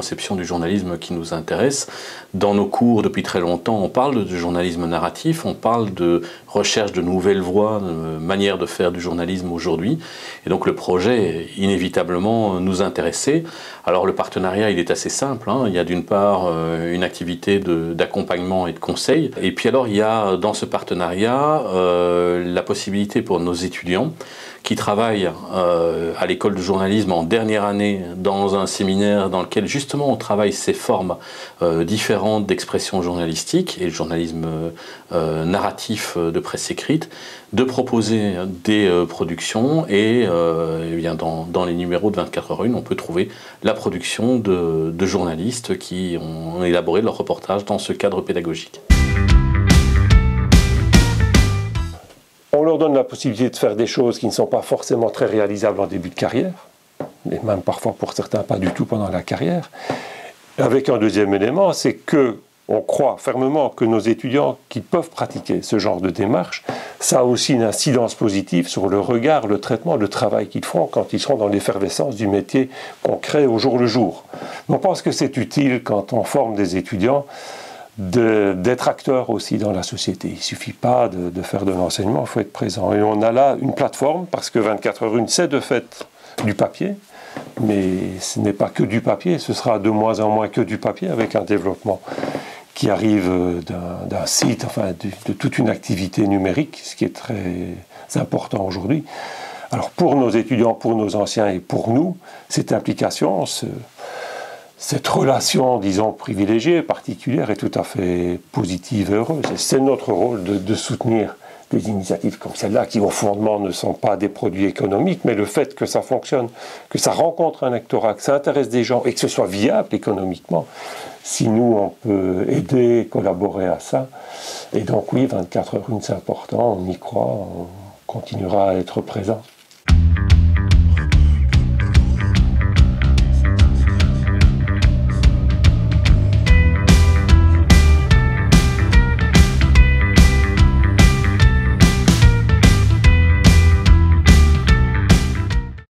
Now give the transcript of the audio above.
conception du journalisme qui nous intéresse. Dans nos cours, depuis très longtemps, on parle de journalisme narratif, on parle de recherche de nouvelles voies, de manière de faire du journalisme aujourd'hui. Et donc le projet, inévitablement, nous intéressait. Alors le partenariat, il est assez simple, hein. Il y a d'une part une activité d'accompagnement et de conseil. Et puis alors, il y a dans ce partenariat la possibilité pour nos étudiants qui travaillent à l'école de journalisme en dernière année dans un séminaire dans lequel justement on travaille ces formes différentes d'expression journalistique et le journalisme narratif de presse écrite, de proposer des productions et bien dans les numéros de 24h01, on peut trouver la production de journalistes qui ont élaboré leur reportage dans ce cadre pédagogique. On leur donne la possibilité de faire des choses qui ne sont pas forcément très réalisables en début de carrière, et même parfois pour certains pas du tout pendant la carrière. Avec un deuxième élément, c'est qu'on croit fermement que nos étudiants qui peuvent pratiquer ce genre de démarche, ça a aussi une incidence positive sur le regard, le traitement, le travail qu'ils font quand ils seront dans l'effervescence du métier qu'on crée au jour le jour. On pense que c'est utile quand on forme des étudiants d'être acteur aussi dans la société. Il ne suffit pas de faire de l'enseignement, il faut être présent. Et on a là une plateforme, parce que 24h01, c'est de fait du papier, mais ce n'est pas que du papier, ce sera de moins en moins que du papier, avec un développement qui arrive d'un site, enfin de toute une activité numérique, ce qui est très important aujourd'hui. Alors pour nos étudiants, pour nos anciens et pour nous, cette implication, cette relation, disons, privilégiée, particulière, est tout à fait positive et heureuse. Et c'est notre rôle de soutenir des initiatives comme celle-là, qui au fondement ne sont pas des produits économiques, mais le fait que ça fonctionne, que ça rencontre un lectorat, que ça intéresse des gens et que ce soit viable économiquement, si nous, on peut aider, collaborer à ça. Et donc oui, 24h01, c'est important, on y croit, on continuera à être présent.